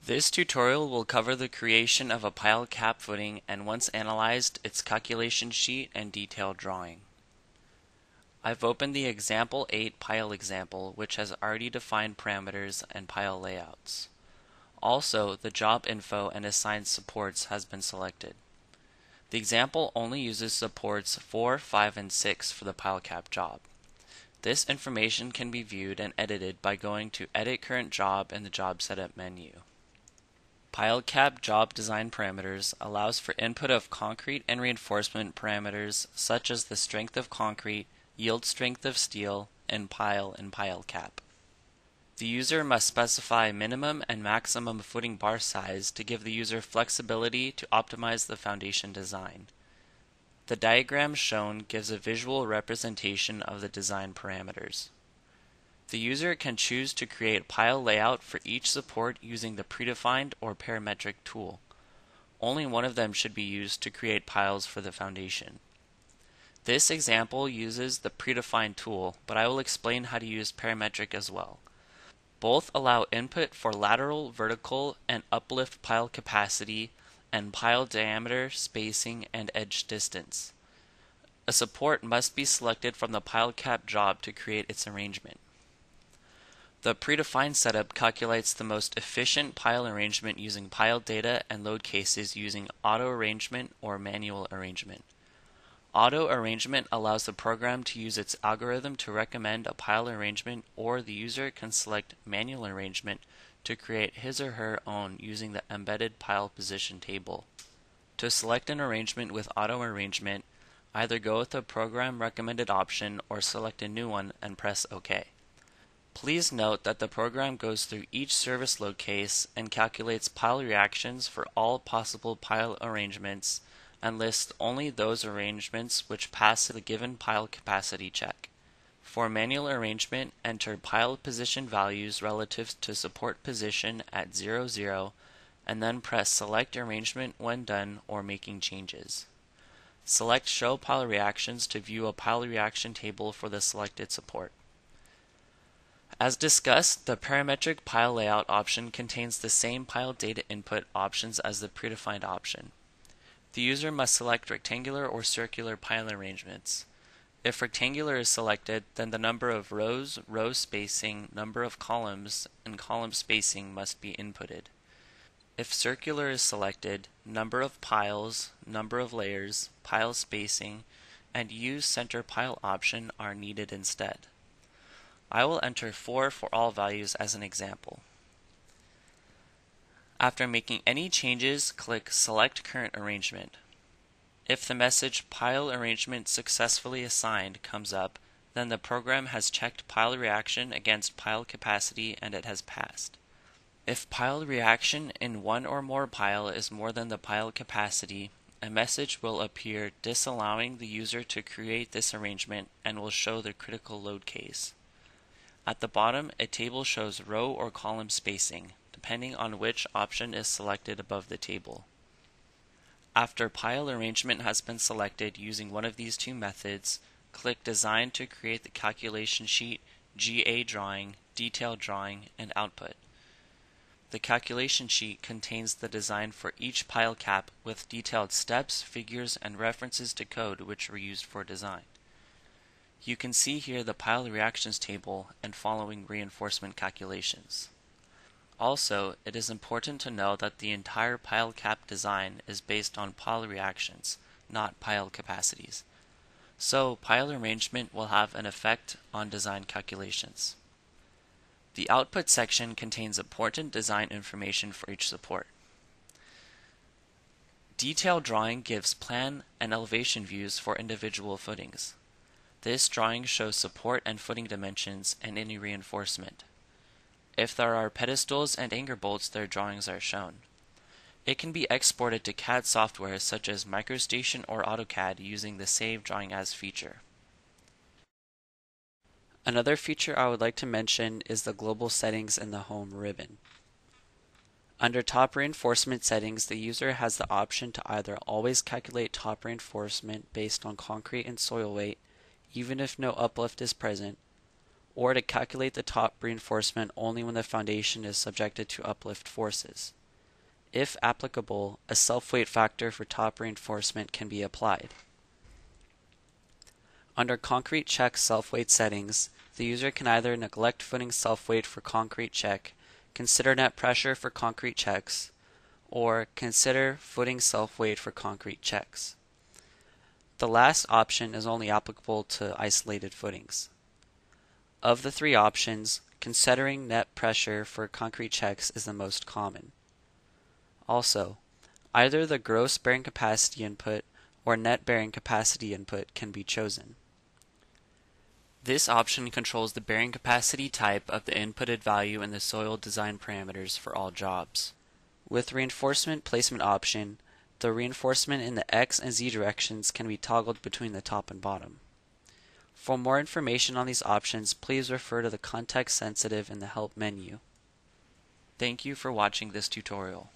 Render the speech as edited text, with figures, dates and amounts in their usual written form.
This tutorial will cover the creation of a pile cap footing and once analyzed, its calculation sheet and detailed drawing. I've opened the example 8 pile example, which has already defined parameters and pile layouts. Also, the job info and assigned supports has been selected. The example only uses supports 4, 5, and 6 for the pile cap job. This information can be viewed and edited by going to Edit Current Job in the Job Setup menu. Pile cap job design parameters allows for input of concrete and reinforcement parameters such as the strength of concrete, yield strength of steel, and pile cap. The user must specify minimum and maximum footing bar size to give the user flexibility to optimize the foundation design. The diagram shown gives a visual representation of the design parameters. The user can choose to create pile layout for each support using the predefined or parametric tool. Only one of them should be used to create piles for the foundation. This example uses the predefined tool, but I will explain how to use parametric as well. Both allow input for lateral, vertical, and uplift pile capacity and pile diameter, spacing, and edge distance. A support must be selected from the pile cap job to create its arrangement. The predefined setup calculates the most efficient pile arrangement using pile data and load cases using auto arrangement or manual arrangement. Auto arrangement allows the program to use its algorithm to recommend a pile arrangement, or the user can select manual arrangement to create his or her own using the embedded pile position table. To select an arrangement with auto arrangement, either go with the program recommended option or select a new one and press OK. Please note that the program goes through each service load case and calculates pile reactions for all possible pile arrangements and lists only those arrangements which pass the given pile capacity check. For manual arrangement, enter pile position values relative to support position at 0, 0, and then press Select Arrangement when done or making changes. Select Show Pile Reactions to view a pile reaction table for the selected support. As discussed, the parametric pile layout option contains the same pile data input options as the predefined option. The user must select rectangular or circular pile arrangements. If rectangular is selected, then the number of rows, row spacing, number of columns, and column spacing must be inputted. If circular is selected, number of piles, number of layers, pile spacing, and use center pile option are needed instead. I will enter 4 for all values as an example. After making any changes, click Select Current Arrangement. If the message Pile Arrangement Successfully Assigned comes up, then the program has checked pile reaction against pile capacity and it has passed. If pile reaction in one or more pile is more than the pile capacity, a message will appear disallowing the user to create this arrangement and will show the critical load case. At the bottom, a table shows row or column spacing, depending on which option is selected above the table. After pile arrangement has been selected using one of these two methods, click Design to create the calculation sheet, GA drawing, detailed drawing, and output. The calculation sheet contains the design for each pile cap with detailed steps, figures, and references to code which were used for design. You can see here the pile reactions table and following reinforcement calculations. Also, it is important to know that the entire pile cap design is based on pile reactions, not pile capacities. So, pile arrangement will have an effect on design calculations. The output section contains important design information for each support. Detailed drawing gives plan and elevation views for individual footings. This drawing shows support and footing dimensions and any reinforcement. If there are pedestals and anchor bolts, their drawings are shown. It can be exported to CAD software such as MicroStation or AutoCAD using the Save Drawing As feature. Another feature I would like to mention is the global settings in the Home ribbon. Under top reinforcement settings, the user has the option to either always calculate top reinforcement based on concrete and soil weight, even if no uplift is present, or to calculate the top reinforcement only when the foundation is subjected to uplift forces. If applicable, a self-weight factor for top reinforcement can be applied. Under concrete check self-weight settings, the user can either neglect footing self-weight for concrete check, consider net pressure for concrete checks, or consider footing self-weight for concrete checks. The last option is only applicable to isolated footings. Of the three options, considering net pressure for concrete checks is the most common. Also, either the gross bearing capacity input or net bearing capacity input can be chosen. This option controls the bearing capacity type of the inputted value in the soil design parameters for all jobs. With reinforcement placement option, the reinforcement in the X and Z directions can be toggled between the top and bottom. For more information on these options, please refer to the context sensitive in the Help menu. Thank you for watching this tutorial.